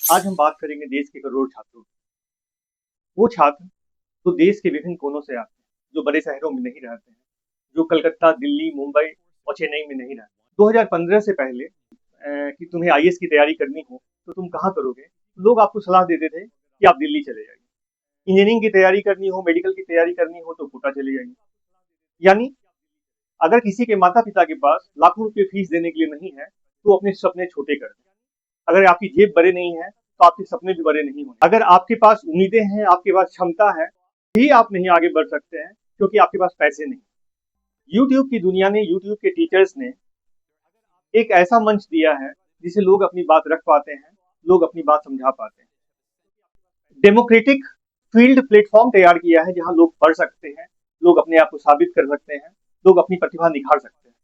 आज हम बात करेंगे देश के करोड़ों छात्रों की। वो छात्र जो देश के विभिन्न कोनों से आते हैं, जो बड़े शहरों में नहीं रहते हैं, जो कलकत्ता, दिल्ली, मुंबई और चेन्नई में नहीं रहते। 2015 से पहले कि तुम्हें आईएएस की तैयारी करनी हो तो तुम कहाँ करोगे? लोग आपको सलाह देते थे कि आप दिल्ली चले जाइए। इंजीनियरिंग की तैयारी करनी हो, मेडिकल की तैयारी करनी हो तो कोटा चले जाइए। यानी अगर किसी के माता-पिता के पास लाखों रुपए फीस देने के लिए नहीं है, तो अपने सपने छोटे कर दें। अगर आपकी जेब बड़े नहीं है, तो आपके सपने भी बड़े नहीं होंगे। अगर आपके पास उम्मीदें हैं, आपके पास क्षमता है, भी आप नहीं आगे बढ़ सकते हैं क्योंकि आपके पास पैसे नहीं। यूट्यूब की दुनिया ने, यूट्यूब के टीचर्स ने एक ऐसा मंच दिया है जिसे लोग अपनी बात रख पाते हैं, लोग अपनी बात समझा पाते हैं। डेमोक्रेटिक फील्ड प्लेटफॉर्म तैयार किया है जहां लोग पढ़ सकते हैं, लोग अपने आप को साबित कर सकते हैं, लोग अपनी प्रतिभा निखार सकते हैं।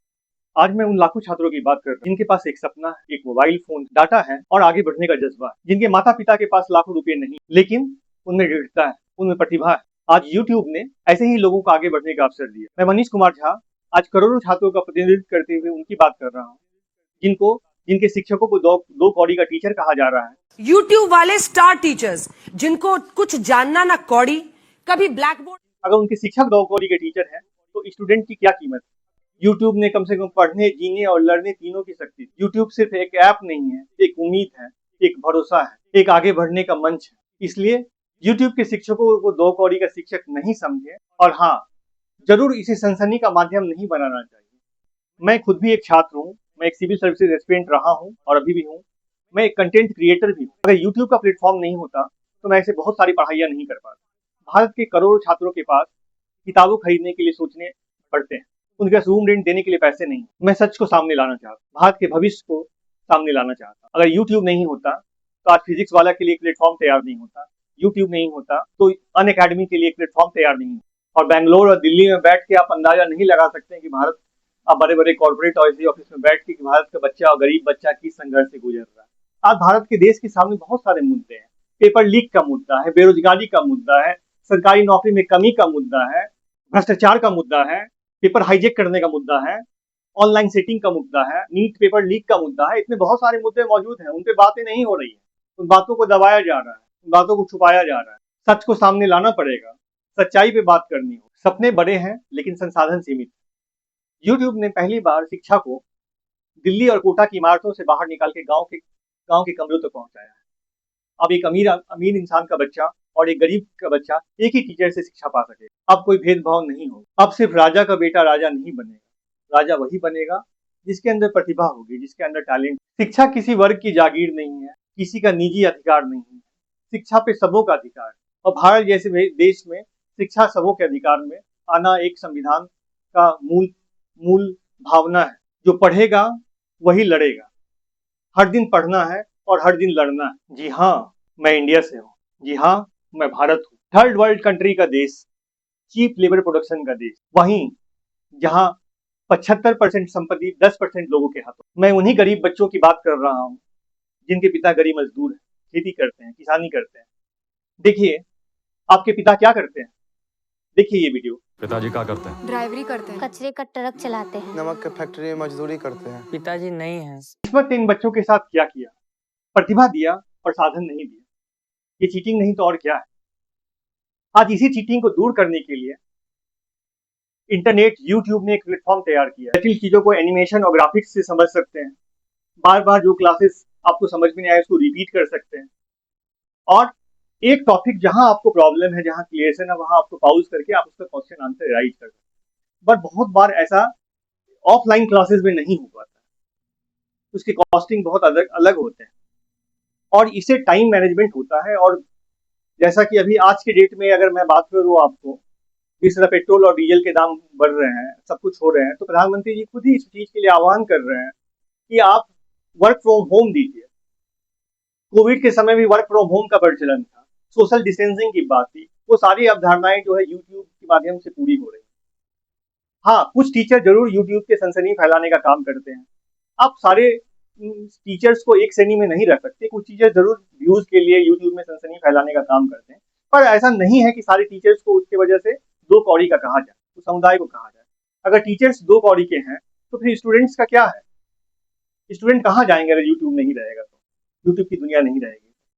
आज मैं उन लाखों छात्रों की बात कर रहा हूँ जिनके पास एक सपना है, एक मोबाइल फोन, डाटा है और आगे बढ़ने का जज्बा है। जिनके माता पिता के पास लाखों रुपए नहीं, लेकिन उनमें दृढ़ता है, उनमें प्रतिभा है। आज यूट्यूब ने ऐसे ही लोगों को आगे बढ़ने का अवसर दिया। मैं मनीष कुमार झा आज करोड़ों छात्रों का प्रतिनिधित्व करते हुए उनकी बात कर रहा हूँ, जिनके शिक्षकों को दो कौड़ी का टीचर कहा जा रहा है। यूट्यूब वाले स्टार टीचर्स जिनको कुछ जानना ना कौड़ी, कभी ब्लैक बोर्ड। अगर उनके शिक्षक 2 कौड़ी के टीचर हैं तो स्टूडेंट की क्या कीमत है? यूट्यूब ने कम से कम पढ़ने, जीने और लड़ने तीनों की शक्ति। यूट्यूब सिर्फ एक ऐप नहीं है, एक उम्मीद है, एक भरोसा है, एक आगे बढ़ने का मंच है। इसलिए यूट्यूब के शिक्षकों को 2 कौड़ी का शिक्षक नहीं समझे और हाँ, जरूर इसे सनसनी का माध्यम नहीं बनाना चाहिए। मैं खुद भी एक छात्र हूँ, मैं एक सिविल सर्विसेज एस्पिरेंट रहा हूँ और अभी भी हूँ। मैं एक कंटेंट क्रिएटर भी हूँ। अगर यूट्यूब का प्लेटफॉर्म नहीं होता तो मैं ऐसे बहुत सारी पढ़ाइयाँ नहीं कर पाता। भारत के करोड़ों छात्रों के पास किताबों खरीदने के लिए सोचने पड़ते हैं, उनके पास रूम रेंट देने के लिए पैसे नहीं। मैं सच को सामने लाना चाहता हूँ, भारत के भविष्य को सामने लाना चाहता हूँ। अगर यूट्यूब नहीं होता तो आज फिजिक्स वाला के लिए एक प्लेटफॉर्म तैयार नहीं होता, यूट्यूब नहीं होता तो अन अकेडमी के लिए एक प्लेटफॉर्म तैयार नहीं होता। और बैंगलोर और दिल्ली में बैठ के आप अंदाजा नहीं लगा सकते कि भारत अब बड़े बड़े कॉर्पोरेट और इसी ऑफिस में बैठ के भारत का बच्चा और गरीब बच्चा किस संघर्ष से गुजर रहा है। आज भारत के देश के सामने बहुत सारे मुद्दे हैं। पेपर लीक का मुद्दा है, बेरोजगारी का मुद्दा है, सरकारी नौकरी में कमी का मुद्दा है, भ्रष्टाचार का मुद्दा है, पेपर हाईजेक करने का मुद्दा है, ऑनलाइन सेटिंग का मुद्दा है, नीट पेपर लीक का मुद्दा है। इतने बहुत सारे मुद्दे मौजूद हैं, उन पे बातें नहीं हो रही है। उन बातों को दबाया जा रहा है, उन बातों को छुपाया जा रहा है। सच को सामने लाना पड़ेगा, सच्चाई पे बात करनी हो। सपने बड़े हैं लेकिन संसाधन सीमित। यूट्यूब ने पहली बार शिक्षा को दिल्ली और कोटा की इमारतों से बाहर निकाल के गांव के कमरों तक पहुंचाया है। अब एक अमीर इंसान का बच्चा और एक गरीब का बच्चा एक ही टीचर से शिक्षा पा सके। अब कोई भेदभाव नहीं होगा। अब सिर्फ राजा का बेटा राजा नहीं बनेगा, राजा वही बनेगा जिसके अंदर प्रतिभा होगी, जिसके अंदर टैलेंट। शिक्षा किसी वर्ग की जागीर नहीं है, किसी का निजी अधिकार नहीं है, शिक्षा पे सबों का अधिकार है। और भारत जैसे देश में शिक्षा सबों के अधिकार में आना एक संविधान का मूल भावना है। जो पढ़ेगा वही लड़ेगा। हर दिन पढ़ना है और हर दिन लड़ना है। जी हाँ, मैं इंडिया से हूँ। जी हाँ, मैं भारत हूँ। थर्ड वर्ल्ड कंट्री का देश, चीप लेबर प्रोडक्शन का देश, वहीं जहाँ 75% संपत्ति 10% लोगों के हाथों। मैं उन्हीं गरीब बच्चों की बात कर रहा हूँ जिनके पिता गरीब मजदूर हैं, खेती करते हैं, किसानी करते हैं। देखिए, आपके पिता क्या करते हैं? देखिए ये वीडियो। पिताजी क्या करते हैं? ड्राइवरी करते हैं, कचरे का ट्रक चलाते हैं, नमक के फैक्ट्री में मजदूरी करते हैं। पिताजी नहीं है। किस्मत ने इन बच्चों के साथ क्या किया? प्रतिभा दिया और साधन नहीं दिया। ये चीटिंग नहीं तो और क्या है? आज इसी चीटिंग को दूर करने के लिए इंटरनेट, यूट्यूब ने एक प्लेटफॉर्म तैयार किया। जटिल चीजों को एनिमेशन और ग्राफिक्स से समझ सकते हैं। बार बार जो क्लासेस आपको समझ में नहीं आए उसको रिपीट कर सकते हैं। और एक टॉपिक जहां आपको प्रॉब्लम है, जहां क्लियरेशन है, वहां आपको पॉज करके आप उसका क्वेश्चन आंसर राइट कर सकते हैं। बट बहुत बार ऐसा ऑफलाइन क्लासेस में नहीं हो पाता, उसके कॉस्टिंग बहुत अलग होते हैं और इससे टाइम मैनेजमेंट होता है। और जैसा कि अभी आज के डेट में अगर मैं बात करूँ आपको, जिस तरह पेट्रोल और डीजल के दाम बढ़ रहे हैं, सब कुछ हो रहे हैं, तो प्रधानमंत्री जी खुद ही इस चीज के लिए आह्वान कर रहे हैं कि आप वर्क फ्रॉम होम दीजिए। कोविड के समय भी वर्क फ्रॉम होम का प्रचलन था, सोशल डिस्टेंसिंग की बात थी, वो सारी अवधारणाएं जो है यूट्यूब के माध्यम से पूरी हो रही है। हाँ, कुछ टीचर जरूर यूट्यूब के सनसनी फैलाने का काम करते हैं। आप सारे टीचर्स को एक श्रेणी में नहीं रख सकते। कुछ टीचर जरूर व्यूज के लिए यूट्यूब में सनसनी फैलाने का काम करते हैं, पर ऐसा नहीं है कि सारे टीचर्स को उसकी वजह से 2 कौड़ी का कहा जाए, तो समुदाय को कहा जाए। अगर टीचर्स 2 कौड़ी के हैं तो फिर स्टूडेंट्स का क्या है? स्टूडेंट कहाँ जाएंगे अगर यूट्यूब नहीं रहेगा तो? यूट्यूब की दुनिया नहीं रहेगी।